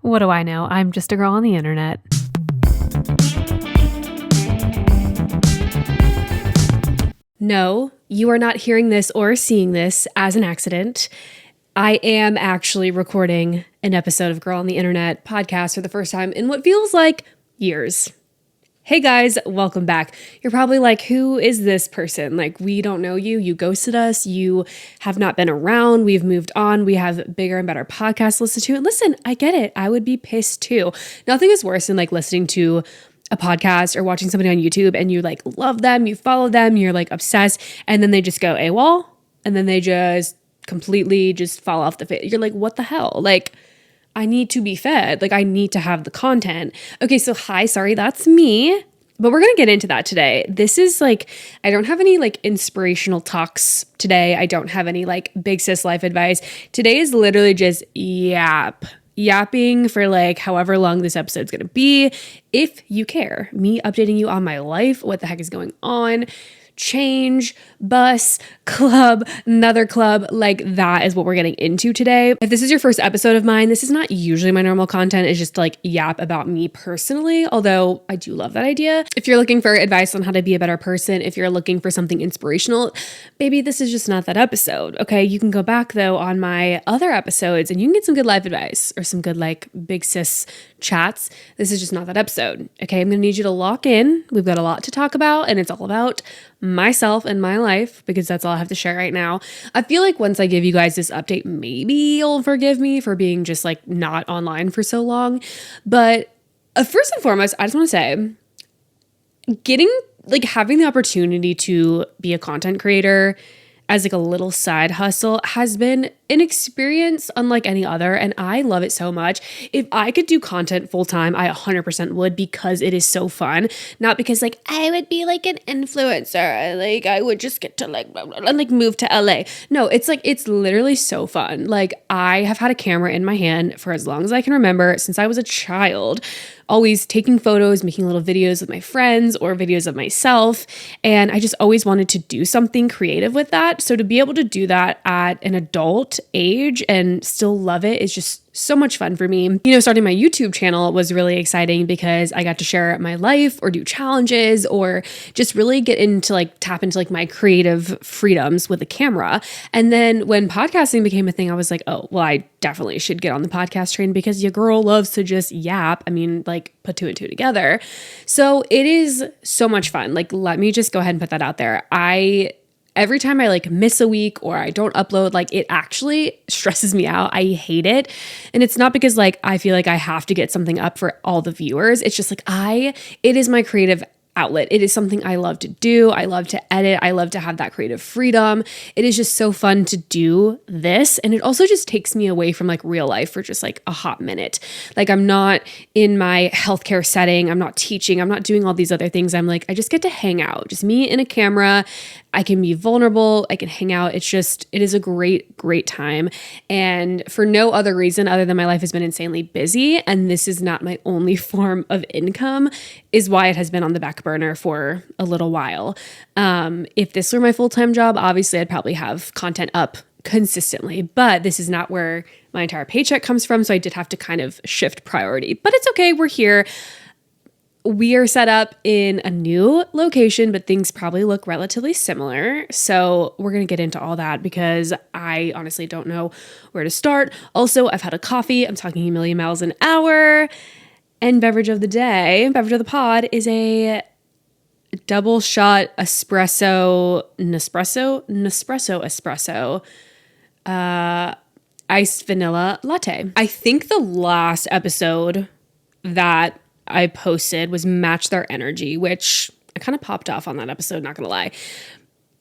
What do I know? I'm just a girl on the internet. No, you are not hearing this or seeing this as an accident. I am actually recording an episode of Girl on the Internet podcast for the first time in what feels like years. Hey guys, welcome back. You're probably like, who is this person? Like, we don't know you. You ghosted us. You have not been around. We've moved on. We have bigger and better podcasts to listen to. And listen, I get it. I would be pissed too. Nothing is worse than like listening to a podcast or watching somebody on YouTube and you like love them, you follow them, you're like obsessed, and then they just go AWOL and then they just completely just fall off the face. You're like, what the hell? Like, I need to be fed. Like, I need to have the content. Okay, so hi, sorry, that's me. But we're going to get into that today. This is like, I don't have any like inspirational talks today. I don't have any like big sis life advice. Today is literally just yapping for like however long this episode's going to be. If you care, me updating you on my life, what the heck is going on, change, bus, club, another club, like that is what we're getting into today. If this is your first episode of mine, this is not usually my normal content. It's just like yap about me personally, although I do love that idea. If you're looking for advice on how to be a better person, if you're looking for something inspirational, baby, this is just not that episode, okay? You can go back though on my other episodes and you can get some good life advice or some good like big sis chats. This is just not that episode, okay? I'm gonna need you to lock in. We've got a lot to talk about and it's all about myself and my life because that's all I have to share right now. I feel like once I give you guys this update, maybe you'll forgive me for being just like not online for so long. But first and foremost, I just want to say having the opportunity to be a content creator as like a little side hustle has been an experience unlike any other, and I love it so much. If I could do content full time, I 100% would because it is so fun. Not because like I would be like an influencer, like I would just get to like blah, blah, blah, like move to LA. No, it's like it's literally so fun. Like I have had a camera in my hand for as long as I can remember since I was a child. Always taking photos, making little videos with my friends or videos of myself. And I just always wanted to do something creative with that. So to be able to do that at an adult age and still love it is just so much fun for me. You know, starting my YouTube channel was really exciting because I got to share my life or do challenges or just really get into like tap into like my creative freedoms with the camera. And then when podcasting became a thing, I was like, oh, well, I definitely should get on the podcast train because your girl loves to just yap. I mean, like put two and two together. So it is so much fun. Like, let me just go ahead and put that out there. Every time I like miss a week or I don't upload, like it actually stresses me out. I hate it. And it's not because like I feel like I have to get something up for all the viewers. It's just like it is my creative outlet. It is something I love to do. I love to edit. I love to have that creative freedom. It is just so fun to do this. And it also just takes me away from like real life for just like a hot minute. Like I'm not in my healthcare setting. I'm not teaching. I'm not doing all these other things. I'm like, I just get to hang out, just me and a camera. I can be vulnerable. I can hang out. It is a great, great time. And for no other reason other than my life has been insanely busy. And this is not my only form of income is why it has been on the back burner for a little while. If this were my full-time job, obviously I'd probably have content up consistently, but this is not where my entire paycheck comes from. So I did have to kind of shift priority, but it's okay. We're here. We are set up in a new location, but things probably look relatively similar. So we're going to get into all that because I honestly don't know where to start. Also, I've had a coffee. I'm talking a million miles an hour. And beverage of the pod is a double shot espresso, iced vanilla latte. I think the last episode that I posted was Match Their Energy, which I kind of popped off on that episode, not gonna lie.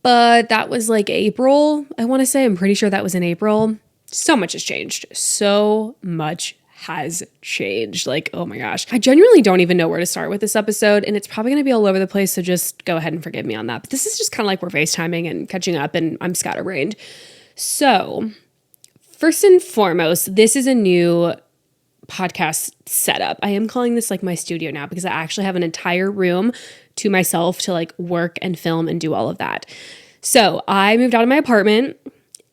But that was like April, I want to say. I'm pretty sure that was in April. So much has changed. So much has changed. Like, oh my gosh. I genuinely don't even know where to start with this episode, and it's probably going to be all over the place, so just go ahead and forgive me on that. But this is just kind of like we're FaceTiming and catching up, and I'm scatterbrained. So, first and foremost, this is a new podcast setup. I am calling this like my studio now because I actually have an entire room to myself to like work and film and do all of that. So I moved out of my apartment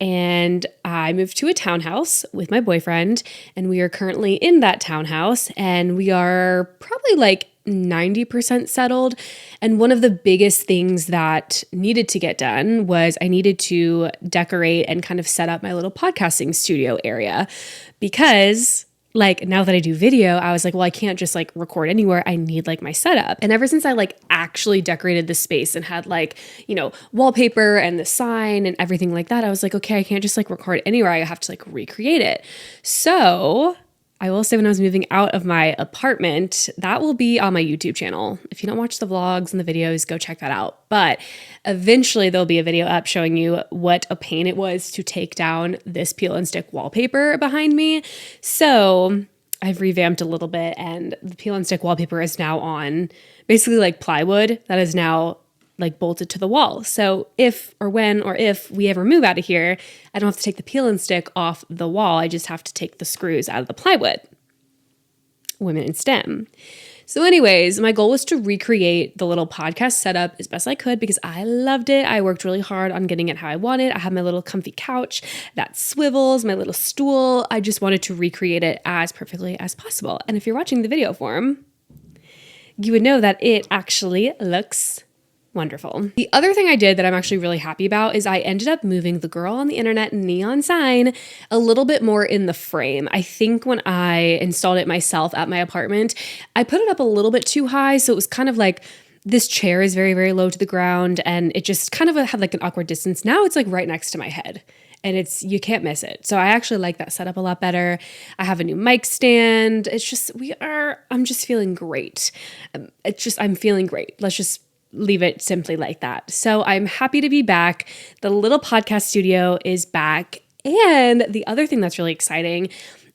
and I moved to a townhouse with my boyfriend, and we are currently in that townhouse, and we are probably like 90% settled. And one of the biggest things that needed to get done was I needed to decorate and kind of set up my little podcasting studio area, because like now that I do video, I was like, well, I can't just like record anywhere. I need like my setup. And ever since I like actually decorated the space and had like, wallpaper and the sign and everything like that, I was like, okay, I can't just like record anywhere. I have to like recreate it. So I will say, when I was moving out of my apartment, that will be on my YouTube channel. If you don't watch the vlogs and the videos, go check that out. But eventually there'll be a video up showing you what a pain it was to take down this peel and stick wallpaper behind me. So I've revamped a little bit, and the peel and stick wallpaper is now on basically like plywood that is now like bolted to the wall. So if we ever move out of here, I don't have to take the peel and stick off the wall. I just have to take the screws out of the plywood. Women in STEM. So anyways, my goal was to recreate the little podcast setup as best I could because I loved it. I worked really hard on getting it how I wanted. I have my little comfy couch that swivels, my little stool. I just wanted to recreate it as perfectly as possible. And if you're watching the video form, you would know that it actually looks wonderful. The other thing I did that I'm actually really happy about is I ended up moving the girl on the internet neon sign a little bit more in the frame. I think when I installed it myself at my apartment, I put it up a little bit too high. So it was kind of like, this chair is very, very low to the ground, and it just kind of had like an awkward distance. Now it's like right next to my head, and you can't miss it. So I actually like that setup a lot better. I have a new mic stand. I'm just feeling great. I'm feeling great. Let's just leave it simply like that. So I'm happy to be back. The little podcast studio is back. And the other thing that's really exciting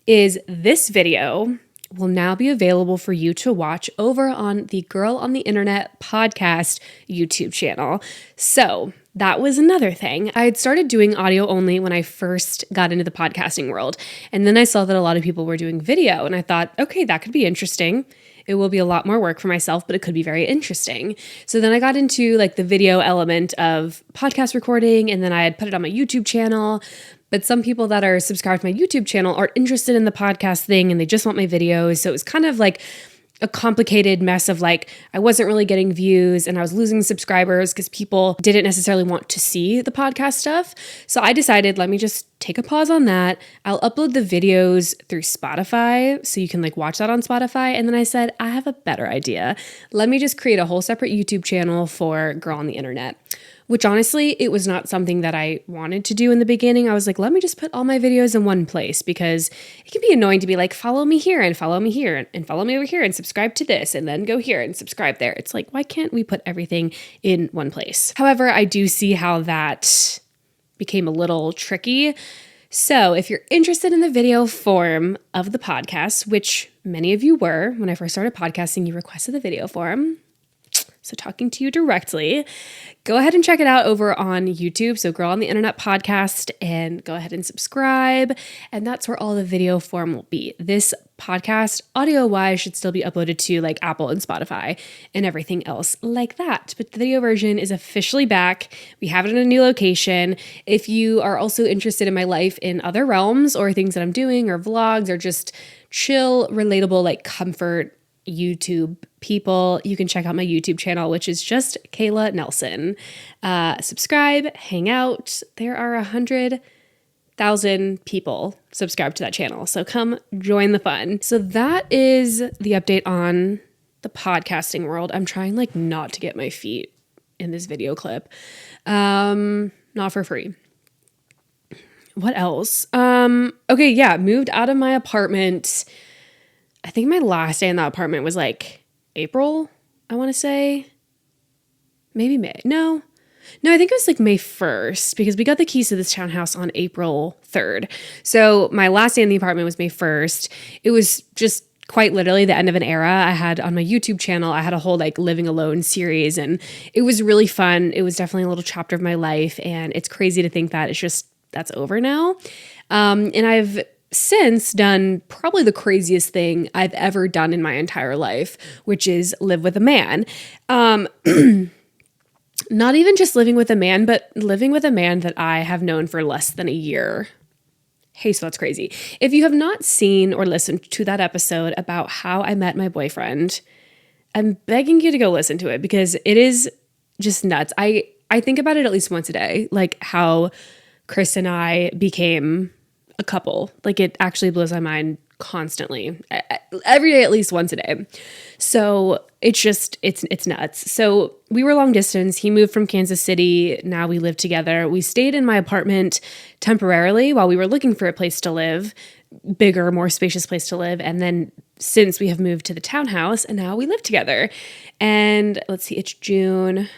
is this video will now be available for you to watch over on the Girl on the Internet podcast YouTube channel. So that was another thing. I had started doing audio only when I first got into the podcasting world. And then I saw that a lot of people were doing video, and I thought, okay, that could be interesting. It will be a lot more work for myself, but it could be very interesting. So then I got into like the video element of podcast recording, and then I had put it on my YouTube channel. But some people that are subscribed to my YouTube channel aren't interested in the podcast thing, and they just want my videos. So it was kind of like a complicated mess of like, I wasn't really getting views and I was losing subscribers because people didn't necessarily want to see the podcast stuff. So I decided, let me just take a pause on that. I'll upload the videos through Spotify so you can like watch that on Spotify. And then I said, I have a better idea. Let me just create a whole separate YouTube channel for Girl on the Internet. Which honestly, it was not something that I wanted to do in the beginning. I was like, let me just put all my videos in one place, because it can be annoying to be like, follow me here and follow me here and follow me over here and subscribe to this and then go here and subscribe there. It's like, why can't we put everything in one place? However, I do see how that became a little tricky. So if you're interested in the video form of the podcast, which many of you were when I first started podcasting, you requested the video form. So talking to you directly, go ahead and check it out over on YouTube. So Girl on the Internet podcast, and go ahead and subscribe. And that's where all the video form will be. This podcast, audio-wise, should still be uploaded to like Apple and Spotify and everything else like that. But the video version is officially back. We have it in a new location. If you are also interested in my life in other realms, or things that I'm doing, or vlogs, or just chill, relatable, like comfort YouTube people, you can check out my YouTube channel, which is just Kayla Nelson. Subscribe, hang out. There are 100,000 people subscribed to that channel, so come join the fun. So that is the update on the podcasting world. I'm trying like not to get my feet in this video clip. Not for free. What else? Okay, yeah, moved out of my apartment. I think my last day in that apartment was like April, I want to say. Maybe May. No, I think it was like May 1st, because we got the keys to this townhouse on April 3rd. So my last day in the apartment was May 1st. It was just quite literally the end of an era. I had on my YouTube channel, I had a whole like living alone series, and it was really fun. It was definitely a little chapter of my life, and it's crazy to think that that's over now. And I've since done probably the craziest thing I've ever done in my entire life, which is live with a man. not even just living with a man, but living with a man that I have known for less than a year. Hey, so that's crazy. If you have not seen or listened to that episode about how I met my boyfriend, I'm begging you to go listen to it because it is just nuts. I think about it at least once a day, like how Chris and I became a couple. Like it actually blows my mind constantly, every day, at least once a day. So it's nuts. So we were long distance. He moved from Kansas City. Now we live together. We stayed in my apartment temporarily while we were looking for a place to live, bigger, more spacious place to live. And then since we have moved to the townhouse and now we live together. And let's see, it's June.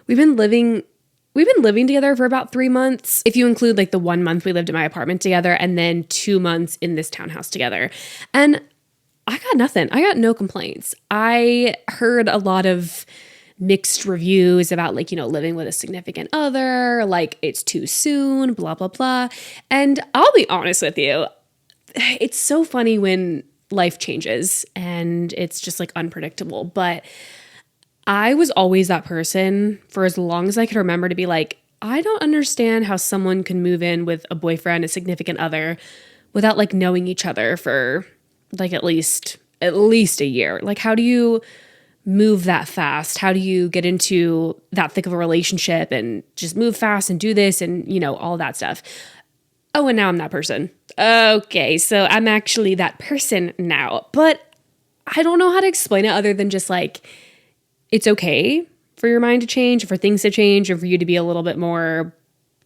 We've been living together for about 3 months. If you include like the 1 month we lived in my apartment together and then 2 months in this townhouse together. And I got nothing. I got no complaints. I heard a lot of mixed reviews about like, living with a significant other, like it's too soon, blah, blah, blah. And I'll be honest with you. It's so funny when life changes and it's just like unpredictable. But I was always that person for as long as I could remember to be like, I don't understand how someone can move in with a boyfriend, a significant other, without like knowing each other for like at least a year. Like, how do you move that fast? How do you get into that thick of a relationship and just move fast and do this and, all that stuff? Oh, and now I'm that person. Okay, so I'm actually that person now. But I don't know how to explain it other than just like, it's okay for your mind to change, for things to change, or for you to be a little bit more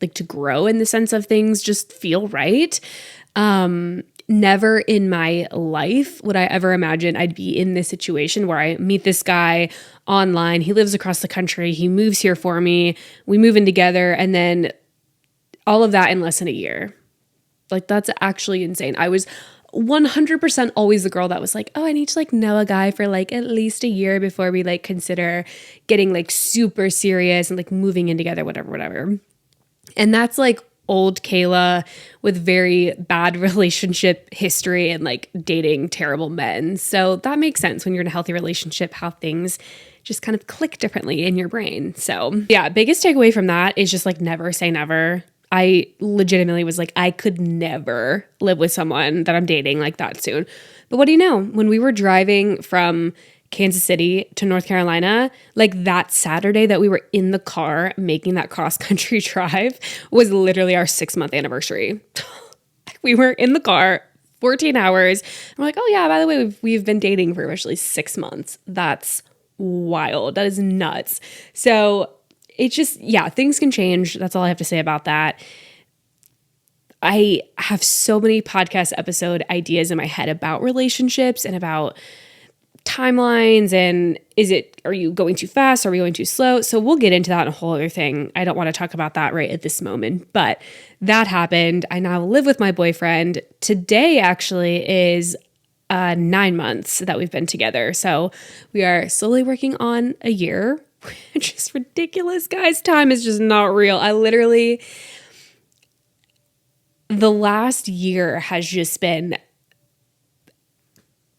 like to grow in the sense of things just feel right. Never in my life would I ever imagine I'd be in this situation where I meet this guy online. He lives across the country. He moves here for me. We move in together. And then all of that in less than a year. Like, that's actually insane. I was 100% always the girl that was like, oh, I need to like know a guy for like at least a year before we like consider getting like super serious and like moving in together, whatever. And that's like old Kayla with very bad relationship history and like dating terrible men. So that makes sense when you're in a healthy relationship, how things just kind of click differently in your brain. So yeah, biggest takeaway from that is just like never say never. I legitimately was like, I could never live with someone that I'm dating like that soon. But what do you know? When we were driving from Kansas City to North Carolina, like that Saturday that we were in the car making that cross-country drive was literally our 6-month anniversary. We were in the car 14 hours. I'm like, oh yeah, by the way, we've been dating for actually 6 months. That's wild. That is nuts. So it just, yeah, things can change. That's all I have to say about that. I have so many podcast episode ideas in my head about relationships and about timelines and are you going too fast? Are we going too slow? So we'll get into that in a whole other thing. I don't want to talk about that right at this moment, but that happened. I now live with my boyfriend. Today actually is 9 months that we've been together. So we are slowly working on a year, which is ridiculous, guys. Time is just not real. The last year has just been,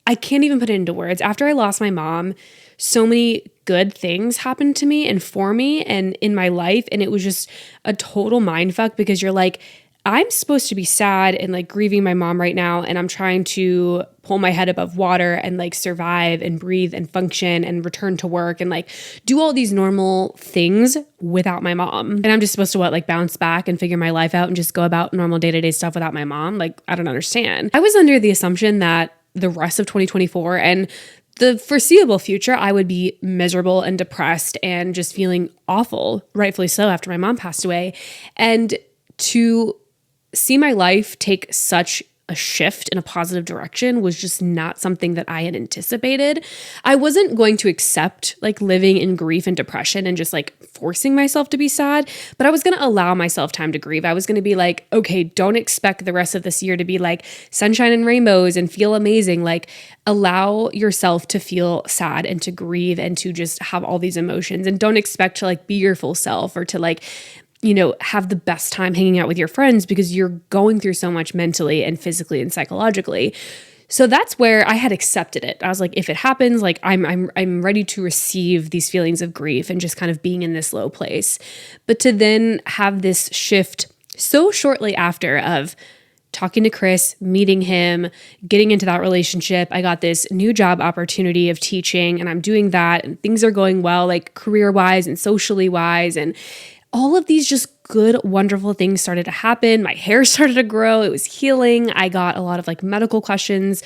I can't even put it into words. After I lost my mom, so many good things happened to me and for me and in my life. And it was just a total mindfuck because you're like, I'm supposed to be sad and like grieving my mom right now. And I'm trying to pull my head above water and like survive and breathe and function and return to work and like do all these normal things without my mom. And I'm just supposed to like bounce back and figure my life out and just go about normal day-to-day stuff without my mom. Like, I don't understand. I was under the assumption that the rest of 2024 and the foreseeable future, I would be miserable and depressed and just feeling awful, rightfully so, after my mom passed away. And to see my life take such a shift in a positive direction was just not something that I had anticipated. I wasn't going to accept like living in grief and depression and just like forcing myself to be sad, but I was going to allow myself time to grieve. I was going to be like, okay, don't expect the rest of this year to be like sunshine and rainbows and feel amazing. Like, allow yourself to feel sad and to grieve and to just have all these emotions, and don't expect to like be your full self or to like, have the best time hanging out with your friends because you're going through so much mentally and physically and psychologically. So that's where I had accepted it. I was like, if it happens, like I'm ready to receive these feelings of grief and just kind of being in this low place. But to then have this shift so shortly after of talking to Chris, meeting him, getting into that relationship, I got this new job opportunity of teaching, and I'm doing that, and things are going well, like career-wise and socially wise, and all of these just good, wonderful things started to happen. My hair started to grow. It was healing. I got a lot of like medical questions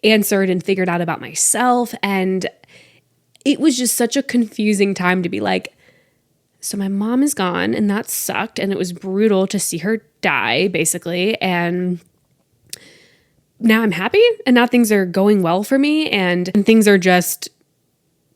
answered and figured out about myself. And it was just such a confusing time to be like, so my mom is gone, and that sucked. And it was brutal to see her die, basically. And now I'm happy, and now things are going well for me, and things are just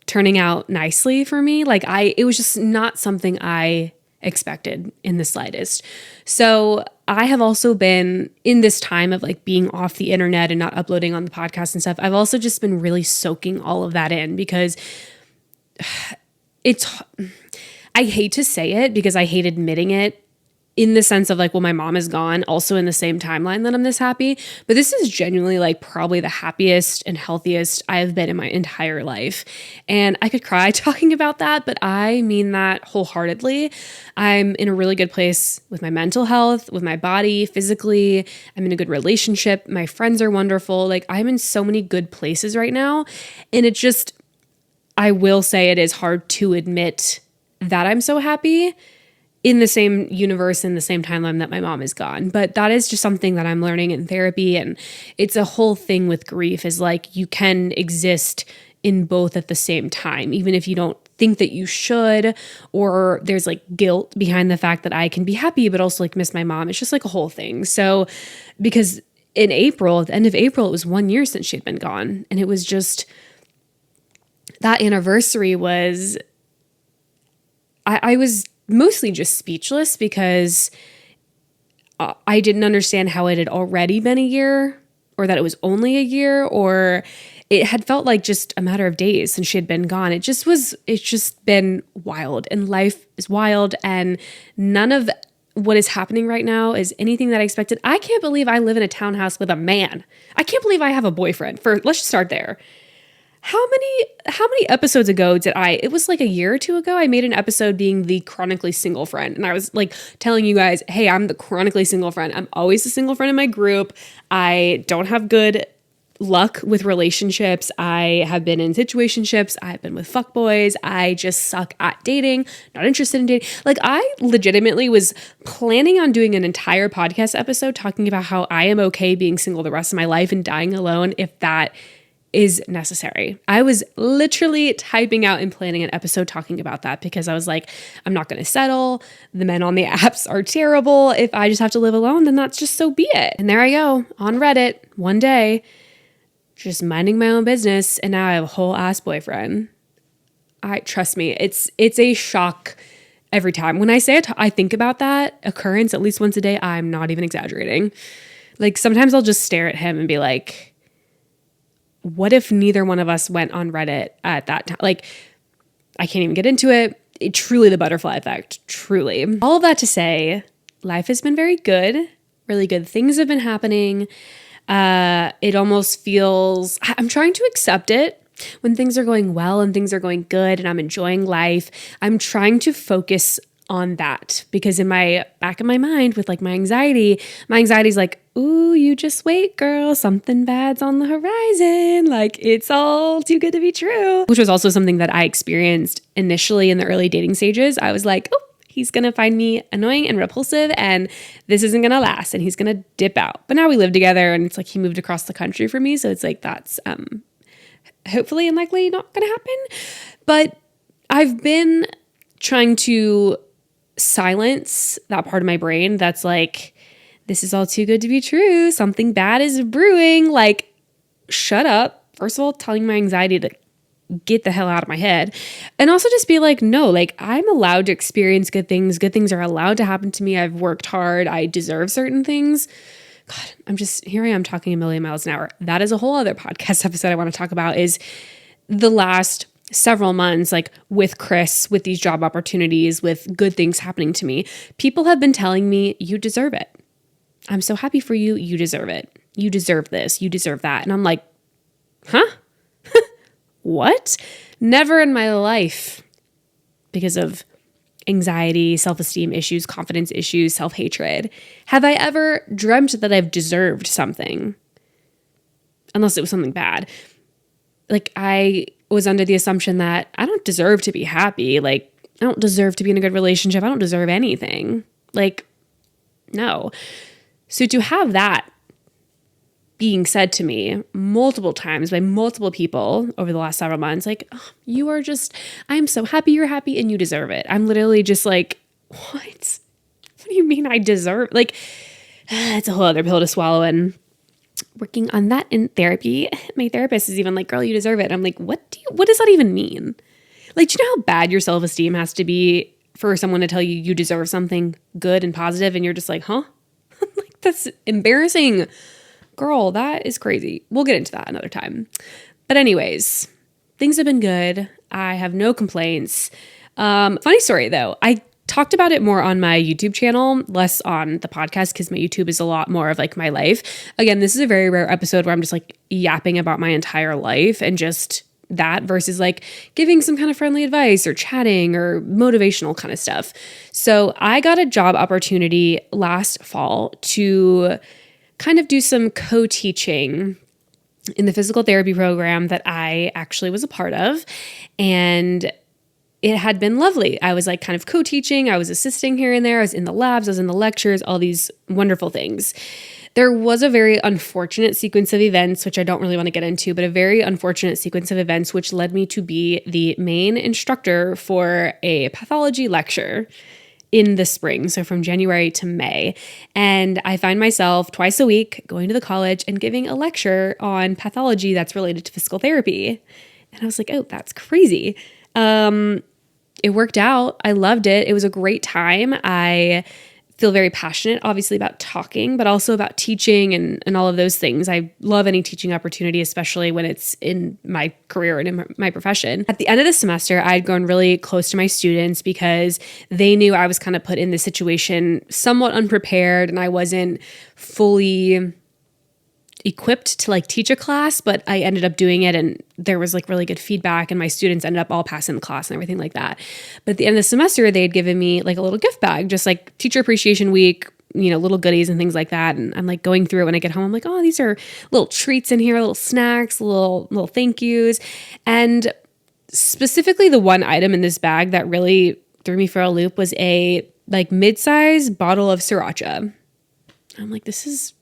turning out nicely for me. Like it was just not something I expected in the slightest. So I have also been in this time of like being off the internet and not uploading on the podcast and stuff. I've also just been really soaking all of that in, because I hate to say it because I hate admitting it, in the sense of like, well, my mom is gone, also in the same timeline that I'm this happy. But this is genuinely like probably the happiest and healthiest I have been in my entire life. And I could cry talking about that, but I mean that wholeheartedly. I'm in a really good place with my mental health, with my body, physically. I'm in a good relationship. My friends are wonderful. Like I'm in so many good places right now. And it just, I will say it is hard to admit that I'm so happy in the same universe, in the same timeline that my mom is gone. But that is just something that I'm learning in therapy. And it's a whole thing with grief, is like you can exist in both at the same time, even if you don't think that you should, or there's like guilt behind the fact that I can be happy, but also like miss my mom. It's just like a whole thing. So because in April, at the end of April, it was 1 year since she'd been gone. And it was just, that anniversary was, I was mostly just speechless, because I didn't understand how it had already been a year, or that it was only a year, or it had felt like just a matter of days since she had been gone. It's just been wild, and life is wild, and none of what is happening right now is anything that I expected. I can't believe I live in a townhouse with a man. I can't believe I have a boyfriend. Let's just start there. How many episodes ago it was like a year or two ago, I made an episode being the chronically single friend. And I was like telling you guys, hey, I'm the chronically single friend. I'm always the single friend in my group. I don't have good luck with relationships. I have been in situationships. I've been with fuckboys. I just suck at dating, not interested in dating. Like I legitimately was planning on doing an entire podcast episode talking about how I am okay being single the rest of my life and dying alone if that is necessary. I was literally typing out and planning an episode talking about that, because I was like, I'm not going to settle. The men on the apps are terrible. If I just have to live alone, then that's just so be it. And there I go on Reddit one day, just minding my own business. And now I have a whole ass boyfriend. Trust me, it's a shock every time. When I say it, I think about that occurrence at least once a day. I'm not even exaggerating. Like sometimes I'll just stare at him and be like, what if neither one of us went on Reddit at that time? Like, I can't even get into it. Truly the butterfly effect, truly. All of that to say, life has been very good. Really good things have been happening. It almost feels, I'm trying to accept it when things are going well and things are going good and I'm enjoying life. I'm trying to focus on that, because in my back of my mind with like my anxiety is like, ooh, you just wait, girl. Something bad's on the horizon. Like it's all too good to be true, which was also something that I experienced initially in the early dating stages. I was like, oh, he's going to find me annoying and repulsive and this isn't going to last and he's going to dip out. But now we live together and it's like he moved across the country for me. So it's like, that's hopefully and likely not going to happen. But I've been trying to silence that part of my brain that's like, this is all too good to be true. Something bad is brewing. Like, shut up. First of all, telling my anxiety to get the hell out of my head. And also just be like, no, like I'm allowed to experience good things. Good things are allowed to happen to me. I've worked hard. I deserve certain things. God, here I am talking a million miles an hour. That is a whole other podcast episode I want to talk about, is the last several months, like with Chris, with these job opportunities, with good things happening to me. People have been telling me, you deserve it. I'm so happy for you. You deserve it. you deserve this, you deserve that. And I'm like, huh? What? Never in my life, because of anxiety, self-esteem issues, confidence issues, self-hatred, have I ever dreamt that I've deserved something, unless it was something bad. Like, I was under the assumption that I don't deserve to be happy. Like, I don't deserve to be in a good relationship. I don't deserve anything. Like, no. So to have that being said to me multiple times by multiple people over the last several months, like, oh, you are just, I'm so happy you're happy and you deserve it. I'm literally just like, what? What do you mean I deserve? Like, it's a whole other pill to swallow, and working on that in therapy. My therapist is even like, girl, you deserve it. I'm like, what does that even mean? Like, do you know how bad your self-esteem has to be for someone to tell you you deserve something good and positive, and you're just like, huh? Like, that's embarrassing. Girl, that is crazy. We'll get into that another time. But anyways, things have been good. I have no complaints. Funny story though. I talked about it more on my YouTube channel, less on the podcast, because my YouTube is a lot more of like my life. Again, this is a very rare episode where I'm just like yapping about my entire life and just that, versus like giving some kind of friendly advice or chatting or motivational kind of stuff. So I got a job opportunity last fall to kind of do some co-teaching in the physical therapy program that I actually was a part of. And it had been lovely. I was like kind of co-teaching. I was assisting here and there. I was in the labs. I was in the lectures, all these wonderful things. There was a very unfortunate sequence of events, which I don't really want to get into, but a very unfortunate sequence of events, which led me to be the main instructor for a pathology lecture in the spring. So from January to May. And I find myself twice a week going to the college and giving a lecture on pathology that's related to physical therapy. And I was like, oh, that's crazy. It worked out. I loved it. It was a great time. I feel very passionate, obviously, about talking, but also about teaching and all of those things. I love any teaching opportunity, especially when it's in my career and in my profession. At the end of the semester, I'd grown really close to my students because they knew I was kind of put in this situation somewhat unprepared, and I wasn't fully equipped to like teach a class, but I ended up doing it, and there was like really good feedback, and my students ended up all passing the class and everything like that. But at the end of the semester, they had given me like a little gift bag, just like teacher appreciation week, little goodies and things like that. And I'm like going through it when I get home. I'm like, oh, these are little treats in here, little snacks, little thank yous. And specifically the one item in this bag that really threw me for a loop was a like mid-size bottle of sriracha. I'm like, this is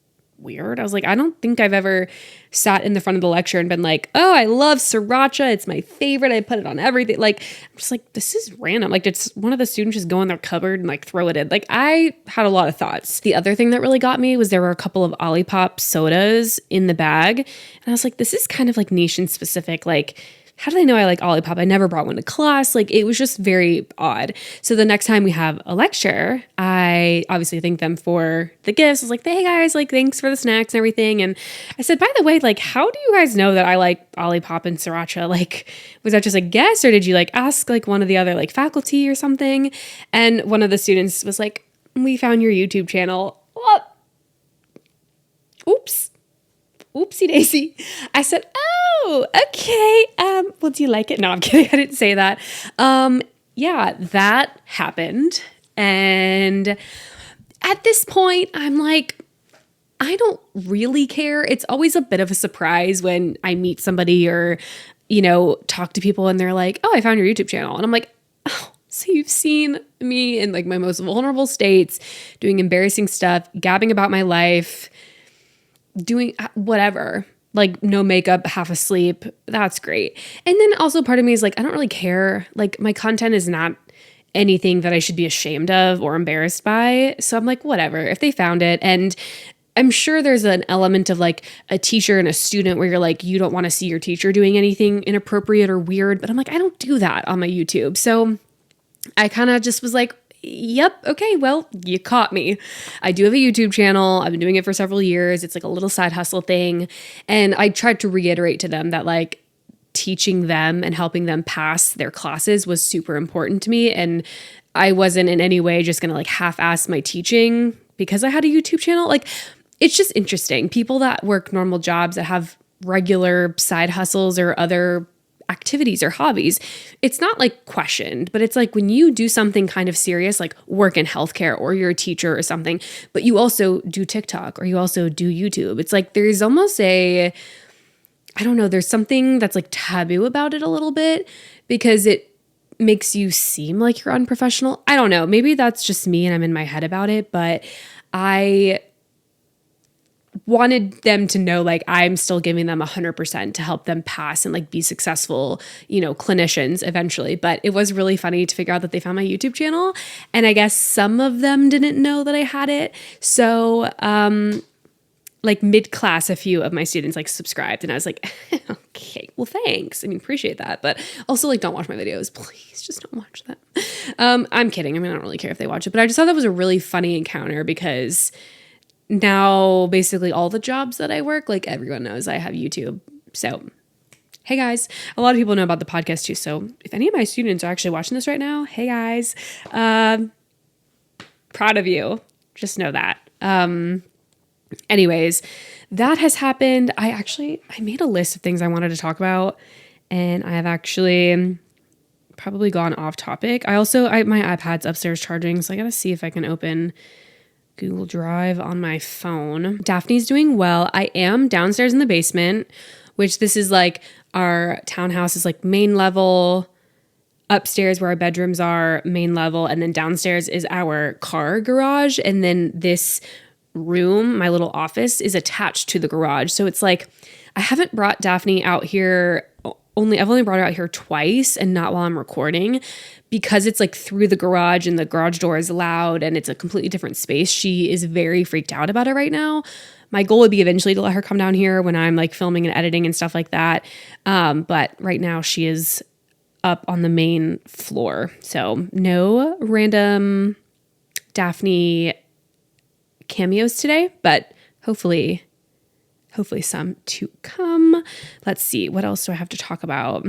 weird. I was like, I don't think I've ever sat in the front of the lecture and been like, oh, I love sriracha. It's my favorite. I put it on everything. Like, I'm just like, this is random. Like, it's one of the students just go in their cupboard and like throw it in. Like, I had a lot of thoughts. The other thing that really got me was there were a couple of Olipop sodas in the bag. And I was like, this is kind of like nation specific. Like, how do they know I like Olipop? I never brought one to class. Like, it was just very odd. So the next time we have a lecture, I obviously thank them for the gifts. I was like, hey guys, like, thanks for the snacks and everything. And I said, by the way, like, how do you guys know that I like Olipop and sriracha? Like, was that just a guess, or did you like ask like one of the other like faculty or something? And one of the students was like, we found your YouTube channel. What? Oops. Oopsie daisy. I said, oh, okay. Well, do you like it? No, I'm kidding. I didn't say that. Yeah, that happened. And at this point, I'm like, I don't really care. It's always a bit of a surprise when I meet somebody or, talk to people and they're like, oh, I found your YouTube channel. And I'm like, oh, so you've seen me in like my most vulnerable states, doing embarrassing stuff, gabbing about my life, doing whatever, like no makeup, half asleep. That's great. And then also part of me is like, I don't really care. Like, my content is not anything that I should be ashamed of or embarrassed by. So I'm like, whatever, if they found it. And I'm sure there's an element of like a teacher and a student where you're like, you don't want to see your teacher doing anything inappropriate or weird. But I'm like, I don't do that on my YouTube. So I kind of just was like, yep. Okay. Well, you caught me. I do have a YouTube channel. I've been doing it for several years. It's like a little side hustle thing. And I tried to reiterate to them that like teaching them and helping them pass their classes was super important to me. And I wasn't in any way just going to like half-ass my teaching because I had a YouTube channel. Like, it's just interesting. People that work normal jobs that have regular side hustles or other activities or hobbies, it's not like questioned, but it's like when you do something kind of serious, like work in healthcare or you're a teacher or something, but you also do TikTok or you also do YouTube. It's like there's almost I don't know, there's something that's like taboo about it a little bit because it makes you seem like you're unprofessional. I don't know. Maybe that's just me and I'm in my head about it, but I wanted them to know like I'm still giving them 100% to help them pass and like be successful, clinicians eventually. But it was really funny to figure out that they found my YouTube channel. And I guess some of them didn't know that I had it. So, like mid-class, a few of my students like subscribed and I was like, okay, well, thanks. I mean, appreciate that. But also like, don't watch my videos. Please just don't watch them. I'm kidding. I mean, I don't really care if they watch it, but I just thought that was a really funny encounter because now basically all the jobs that I work, like everyone knows I have YouTube. So, hey guys, a lot of people know about the podcast too. So if any of my students are actually watching this right now, hey guys, proud of you. Just know that. Anyways, that has happened. I made a list of things I wanted to talk about and I have actually probably gone off topic. My iPad's upstairs charging. So I got to see if I can open Google Drive on my phone. Daphne's doing well. I am downstairs in the basement, which this is like our townhouse is like main level, upstairs where our bedrooms are main level, and then downstairs is our car garage. And then this room, my little office, is attached to the garage. So it's like, I haven't brought Daphne out here I've only brought her out here twice and not while I'm recording because it's like through the garage and the garage door is loud and it's a completely different space. She is very freaked out about it right now. My goal would be eventually to let her come down here when I'm like filming and editing and stuff like that. But right now she is up on the main floor. So no random Daphne cameos today, but hopefully some to come. Let's see. What else do I have to talk about?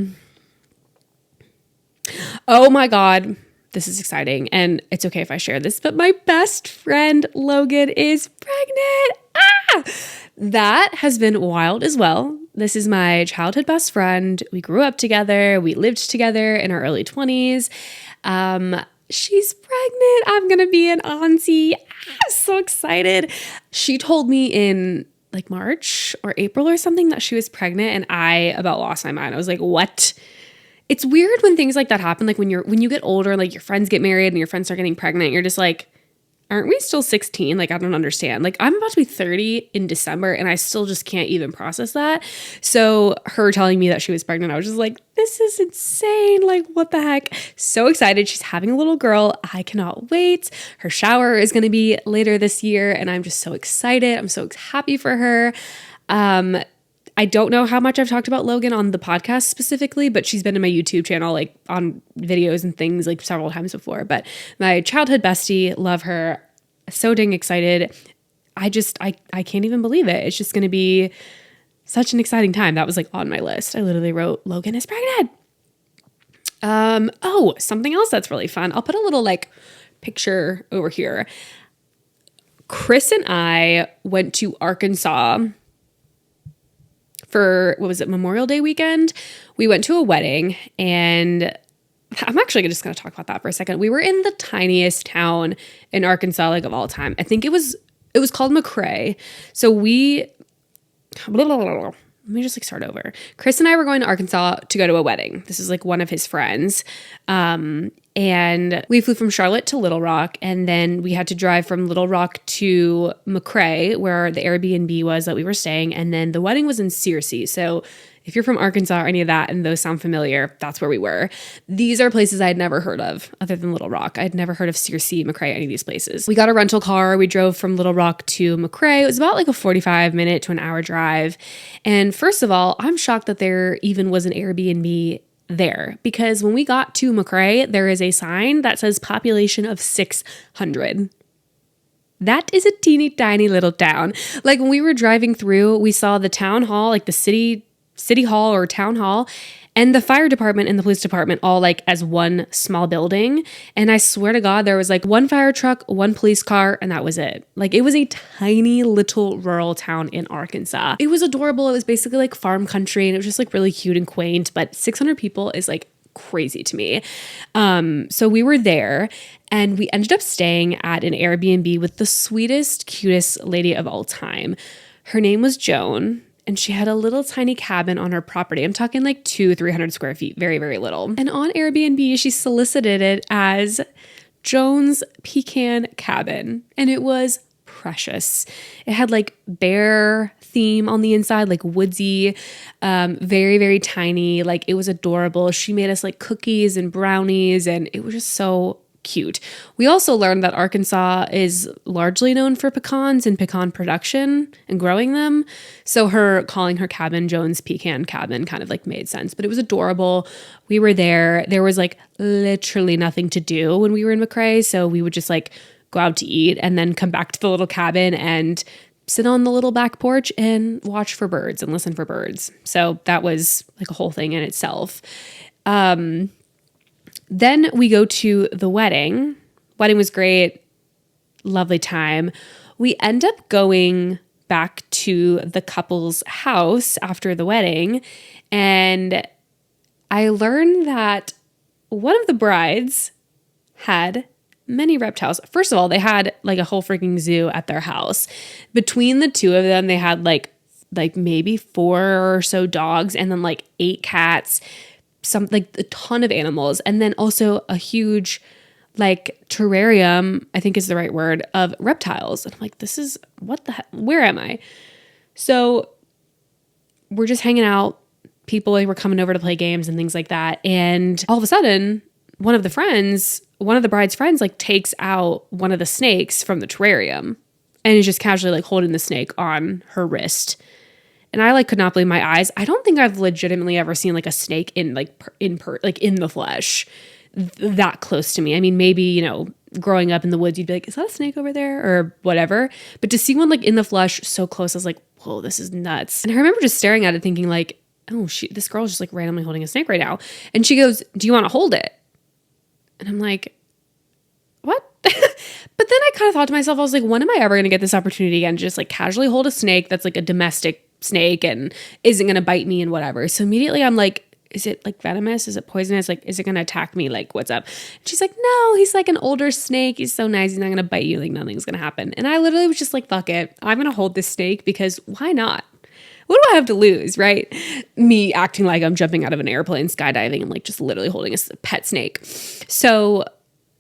Oh my God. This is exciting. And it's okay if I share this, but my best friend Logan is pregnant. That has been wild as well. This is my childhood best friend. We grew up together. We lived together in our early 20s. She's pregnant. I'm going to be an auntie. So excited. She told me in like March or April or something that she was pregnant and I about lost my mind. I was like, what? It's weird when things like that happen. Like when you get older, like your friends get married and your friends start getting pregnant, you're just like, aren't we still 16? Like, I don't understand. Like, I'm about to be 30 in December and I still just can't even process that. So her telling me that she was pregnant, I was just like, this is insane. Like, what the heck? So excited. She's having a little girl. I cannot wait. Her shower is going to be later this year and I'm just so excited. I'm so happy for her. I don't know how much I've talked about Logan on the podcast specifically, but she's been in my YouTube channel, like on videos and things like several times before. But my childhood bestie, love her. So dang excited. I can't even believe it. It's just going to be such an exciting time. That was like on my list. I literally wrote Logan is pregnant. Oh, something else that's really fun. I'll put a little like picture over here. Chris and I went to Arkansas for, Memorial Day weekend. We went to a wedding and I'm actually just going to talk about that for a second. We were in the tiniest town in Arkansas, like of all time. I think it was called McRae. So let me just like start over. Chris and I were going to Arkansas to go to a wedding. This is like one of his friends. And we flew from Charlotte to Little Rock, and then we had to drive from Little Rock to McRae, where the Airbnb was that we were staying, and then the wedding was in Searcy. So if you're from Arkansas or any of that and those sound familiar, that's where we were. These are places I had never heard of other than Little Rock. I'd never heard of Searcy, McRae, any of these places. We got a rental car. We drove from Little Rock to McRae. It was about like a 45-minute to an hour drive. And first of all, I'm shocked that there even was an Airbnb there, because when we got to McRae, there is a sign that says population of 600. That is a teeny tiny little town. Like when we were driving through, we saw the town hall, like the city hall or town hall, and the fire department and the police department all like as one small building. And I swear to God, there was like one fire truck, one police car, and that was it. Like it was a tiny little rural town in Arkansas. It was adorable. It was basically like farm country and it was just like really cute and quaint, but 600 people is like crazy to me. So we were there and we ended up staying at an Airbnb with the sweetest, cutest lady of all time. Her name was Joan. And she had a little tiny cabin on her property. I'm talking like 300 square feet, very, very little. And on Airbnb, she solicited it as Joan's Pecan Cabin. And it was precious. It had like bear theme on the inside, like woodsy, very, very tiny. Like it was adorable. She made us like cookies and brownies and it was just so cute. We also learned that Arkansas is largely known for pecans and pecan production and growing them. So her calling her cabin Joan's Pecan Cabin kind of like made sense, but it was adorable. We were there. There was like literally nothing to do when we were in McRae. So we would just like go out to eat and then come back to the little cabin and sit on the little back porch and watch for birds and listen for birds. So that was like a whole thing in itself. Then we go to the wedding. Wedding was great. Lovely time. We end up going back to the couple's house after the wedding. And I learned that one of the brides had many reptiles. First of all, they had like a whole freaking zoo at their house. Between the two of them, they had like maybe 4 or so dogs and then like 8 cats, some like a ton of animals, and then also a huge like terrarium, I think is the right word, of reptiles. And I'm like, this is what the heck? Where am I? So we're just hanging out. People like, were coming over to play games and things like that. And all of a sudden, one of the bride's friends like takes out one of the snakes from the terrarium and is just casually like holding the snake on her wrist. And I like could not believe my eyes. I don't think I've legitimately ever seen like a snake in the flesh that close to me. I mean, maybe, you know, growing up in the woods, you'd be like, is that a snake over there or whatever? But to see one like in the flesh so close, I was like, whoa, this is nuts. And I remember just staring at it thinking like, oh, this girl's just like randomly holding a snake right now. And she goes, do you want to hold it? And I'm like, what? But then I kind of thought to myself, I was like, when am I ever going to get this opportunity again to just like casually hold a snake that's like a domestic snake and isn't going to bite me and whatever. So immediately I'm like, is it like venomous? Is it poisonous? Like, is it going to attack me? Like, what's up? And she's like, no, he's like an older snake. He's so nice. He's not going to bite you. Like, nothing's going to happen. And I literally was just like, fuck it. I'm going to hold this snake because why not? What do I have to lose, right? Me acting like I'm jumping out of an airplane, skydiving, and like just literally holding a pet snake. So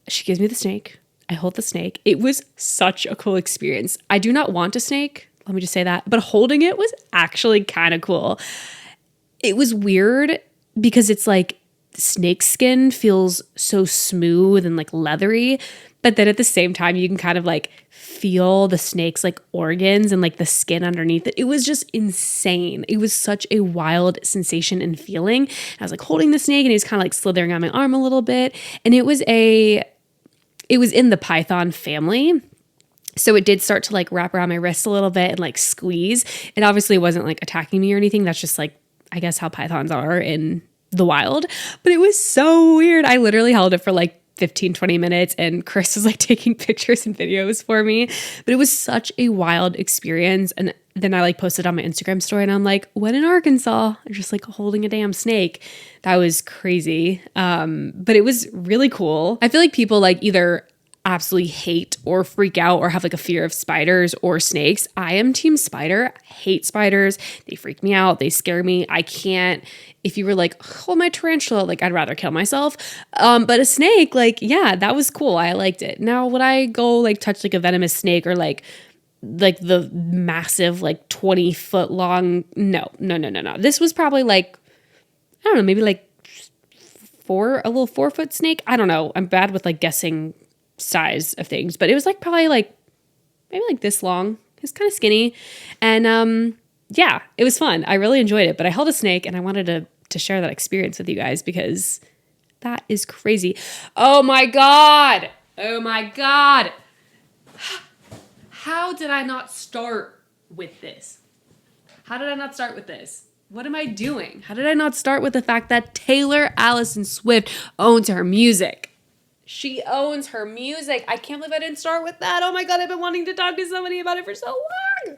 she gives me the snake. I hold the snake. It was such a cool experience. I do not want a snake. Let me just say that. But holding it was actually kind of cool. It was weird because it's like snake skin feels so smooth and like leathery. But then at the same time, you can kind of like feel the snake's like organs and like the skin underneath it. It was just insane. It was such a wild sensation and feeling. I was like holding the snake and he was kind of like slithering on my arm a little bit. And it was in the python family. So it did start to like wrap around my wrist a little bit and like squeeze. It obviously wasn't like attacking me or anything. That's just like, I guess how pythons are in the wild. But it was so weird. I literally held it for like 15, 20 minutes and Chris was like taking pictures and videos for me. But it was such a wild experience. And then I like posted on my Instagram story and I'm like, when in Arkansas, I'm just like holding a damn snake. That was crazy. But it was really cool. I feel like people like either absolutely hate or freak out or have like a fear of spiders or snakes. I am team spider. I hate spiders. They freak me out. They scare me. I can't. If you were like, oh, my tarantula, like I'd rather kill myself. But a snake, like, yeah, that was cool. I liked it. Now, would I go like touch like a venomous snake or like the massive like 20-foot long? No. This was probably like, I don't know, maybe like a little 4-foot snake. I don't know. I'm bad with like guessing size of things, but it was like probably like maybe like this long. It was kind of skinny. And yeah, it was fun. I really enjoyed it, but I held a snake and I wanted to share that experience with you guys because that is crazy. Oh my God. How did I not start with this? What am I doing? How did I not start with the fact that Taylor Allison Swift owns her music? She owns her music. I can't believe I didn't start with that. Oh my God, I've been wanting to talk to somebody about it for so long.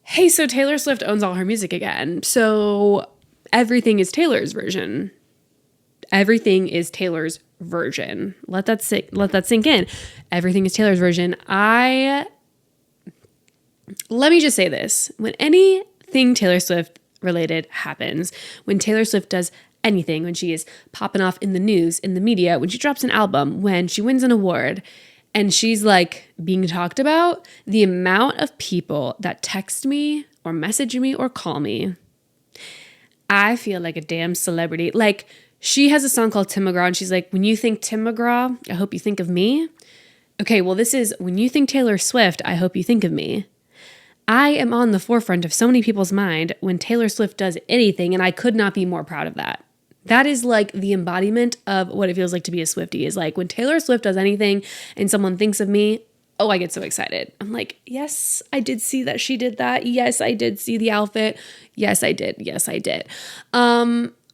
Hey, so Taylor Swift owns all her music again. So everything is Taylor's version. Everything is Taylor's version. Let that sink in. Everything is Taylor's version. Let me just say this. When anything Taylor Swift related happens, when Taylor Swift does anything, when she is popping off in the news, in the media, when she drops an album, when she wins an award, and she's like being talked about, the amount of people that text me or message me or call me, I feel like a damn celebrity. Like, she has a song called Tim McGraw, and she's like, when you think Tim McGraw, I hope you think of me. Okay, well, this is when you think Taylor Swift, I hope you think of me. I am on the forefront of so many people's mind when Taylor Swift does anything, and I could not be more proud of that. That is like the embodiment of what it feels like to be a Swiftie, is like when Taylor Swift does anything and someone thinks of me, oh, I get so excited. I'm like, yes, I did see that she did that. Yes, I did see the outfit. Yes, I did. Yes, I did.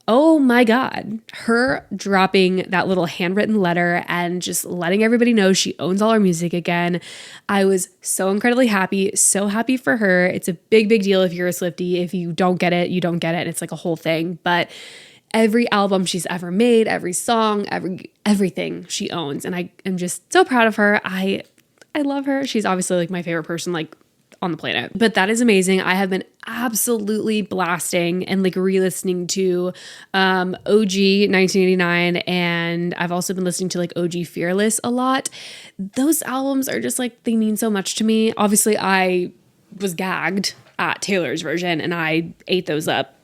Oh my God, her dropping that little handwritten letter and just letting everybody know she owns all her music again. I was so incredibly happy, so happy for her. It's a big, big deal if you're a Swiftie. If you don't get it, you don't get it. It's like a whole thing. But every album she's ever made, every song, everything she owns. And I am just so proud of her. I love her. She's obviously like my favorite person, like on the planet. But that is amazing. I have been absolutely blasting and like re-listening to OG 1989, and I've also been listening to like OG Fearless a lot. Those albums are just like, they mean so much to me. Obviously, I was gagged at Taylor's version, and I ate those up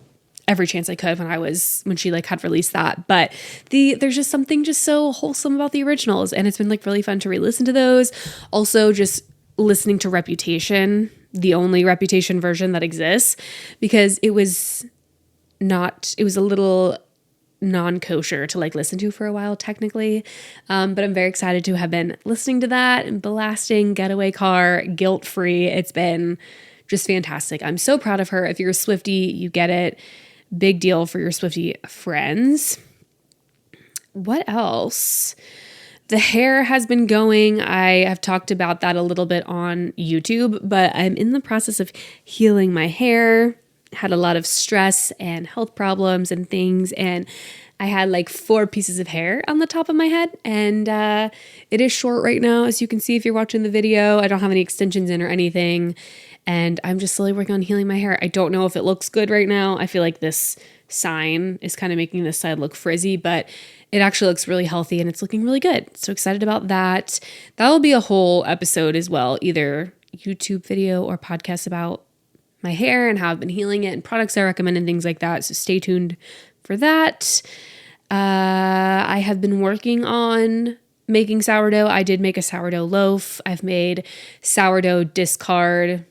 every chance I could when she like had released that. But there's just something just so wholesome about the originals, and it's been like really fun to re-listen to those. Also, just listening to Reputation, the only Reputation version that exists, because it was a little non-kosher to like listen to for a while technically. But I'm very excited to have been listening to that and blasting Getaway Car guilt-free. It's been just fantastic. I'm so proud of her. If you're a Swiftie, you get it. Big deal for your Swiftie friends. What else? The hair has been going. I have talked about that a little bit on YouTube, but I'm in the process of healing my hair. Had a lot of stress and health problems and things, and I had like 4 pieces of hair on the top of my head, and it is short right now, as you can see if you're watching the video. I don't have any extensions in or anything, and I'm just slowly working on healing my hair. I don't know if it looks good right now. I feel like this sign is kind of making this side look frizzy, but it actually looks really healthy and it's looking really good. So excited about that. That'll be a whole episode as well, either YouTube video or podcast about my hair and how I've been healing it and products I recommend and things like that. So stay tuned for that. I have been working on making sourdough. I did make a sourdough loaf. I've made sourdough discard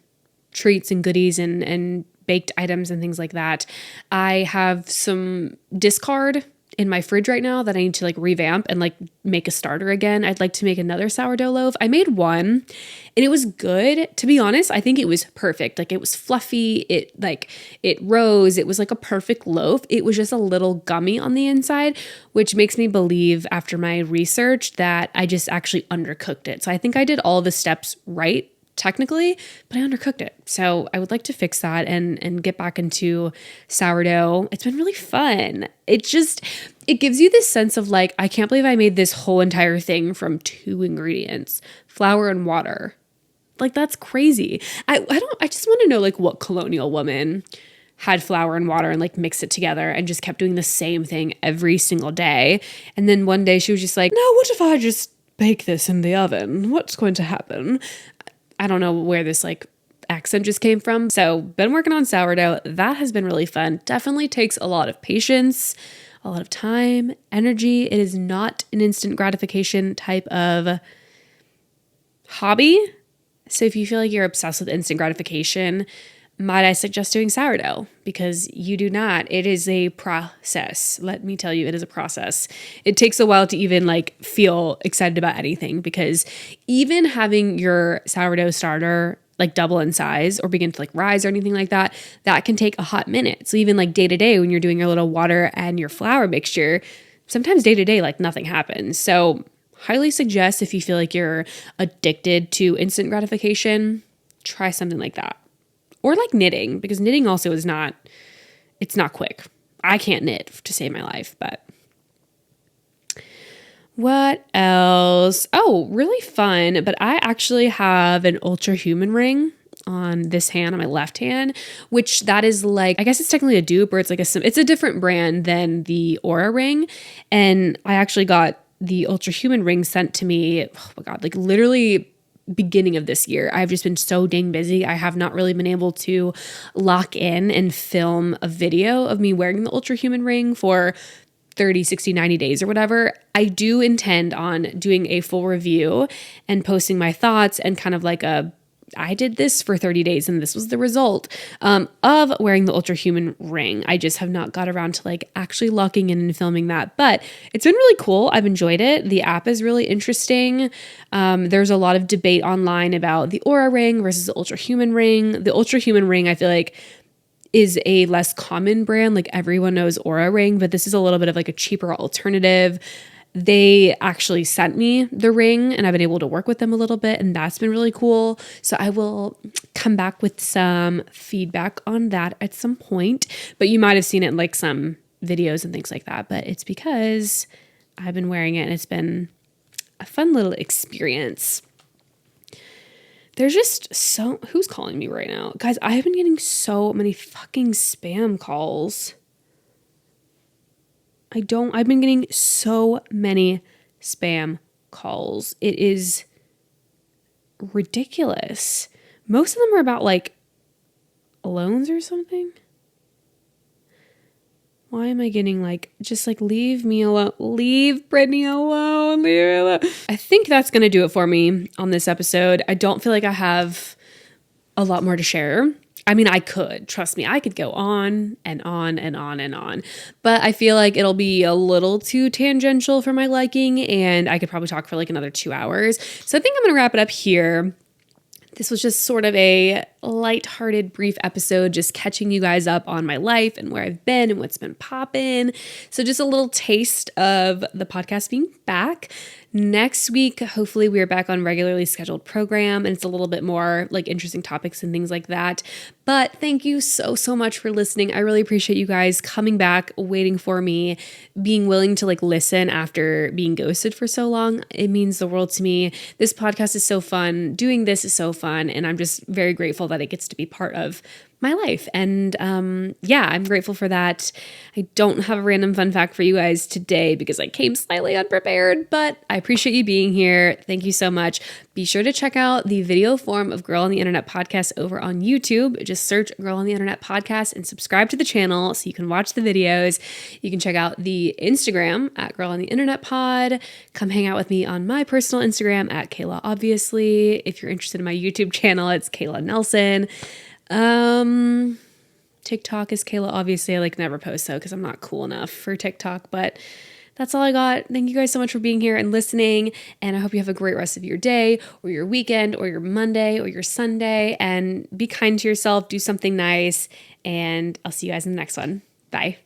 treats and goodies and baked items and things like that. I have some discard in my fridge right now that I need to like revamp and like make a starter again. I'd like to make another sourdough loaf. I made one and it was good. To be honest, I think it was perfect. Like, it was fluffy. It rose. It was like a perfect loaf. It was just a little gummy on the inside, which makes me believe after my research that I just actually undercooked it. So I think I did all the steps right technically, but I undercooked it. So I would like to fix that and get back into sourdough. It's been really fun. It gives you this sense of like, I can't believe I made this whole entire thing from 2 ingredients, flour and water. Like, that's crazy. I just want to know like what colonial woman had flour and water and like mixed it together and just kept doing the same thing every single day. And then one day she was just like, no, what if I just bake this in the oven? What's going to happen? I don't know where this like accent just came from. So been working on sourdough. That has been really fun. Definitely takes a lot of patience, a lot of time, energy. It is not an instant gratification type of hobby. So if you feel like you're obsessed with instant gratification, might I suggest doing sourdough? Because you do not. It is a process. Let me tell you, it is a process. It takes a while to even like feel excited about anything, because even having your sourdough starter like double in size or begin to like rise or anything like that, that can take a hot minute. So even like day to day when you're doing your little water and your flour mixture, sometimes day to day, like nothing happens. So highly suggest if you feel like you're addicted to instant gratification, try something like that. Or like knitting, because knitting also it's not quick. I can't knit to save my life, but what else? Oh, really fun. But I actually have an Ultra Human ring on this hand, on my left hand, which that is like, I guess it's technically a dupe, or it's like it's a different brand than the Aura ring. And I actually got the Ultra Human ring sent to me, oh my God, like literally beginning of this year. I've just been so dang busy. I have not really been able to lock in and film a video of me wearing the Ultra Human ring for 30, 60, 90 days or whatever. I do intend on doing a full review and posting my thoughts and kind of like I did this for 30 days and this was the result of wearing the Ultra Human ring. I just have not got around to like actually locking in and filming that, but it's been really cool. I've enjoyed it. The app is really interesting. There's a lot of debate online about the Aura ring versus the Ultra Human ring. The Ultra Human ring, I feel like, is a less common brand. Like everyone knows Aura ring, but this is a little bit of like a cheaper alternative. They actually sent me the ring and I've been able to work with them a little bit, and that's been really cool. So I will come back with some feedback on that at some point, but you might have seen it in like some videos and things like that, but it's because I've been wearing it and it's been a fun little experience. There's just who's calling me right now? Guys, I have been getting so many fucking spam calls. I've been getting so many spam calls. It is ridiculous. Most of them are about like loans or something. Why am I getting like, just like, leave me alone. Leave Brittany alone. Leave me alone. I think that's going to do it for me on this episode. I don't feel like I have a lot more to share. I mean, I could, trust me, I could go on and on and on and on, but I feel like it'll be a little too tangential for my liking, and I could probably talk for like another 2 hours. So I think I'm going to wrap it up here. This was just sort of a lighthearted, brief episode, just catching you guys up on my life and where I've been and what's been popping. So just a little taste of the podcast being back. Next week, hopefully we are back on regularly scheduled program and it's a little bit more like interesting topics and things like that. But thank you so, so much for listening. I really appreciate you guys coming back, waiting for me, being willing to like listen after being ghosted for so long. It means the world to me. This podcast is so fun. Doing this is so fun. And I'm just very grateful that it gets to be part of my life. And yeah, I'm grateful for that. I don't have a random fun fact for you guys today because I came slightly unprepared, but I appreciate you being here. Thank you so much. Be sure to check out the video form of Girl on the Internet podcast over on YouTube. Just search Girl on the Internet podcast and subscribe to the channel so you can watch the videos. You can check out the Instagram at Girl on the Internet pod. Come hang out with me on my personal Instagram at Kayla, obviously. If you're interested in my YouTube channel, it's Kayla Nelson. TikTok is Kayla, obviously. I like never post though because I'm not cool enough for TikTok, but that's all I got. Thank you guys so much for being here and listening, and I hope you have a great rest of your day or your weekend or your Monday or your Sunday, and be kind to yourself, do something nice, and I'll see you guys in the next one. Bye.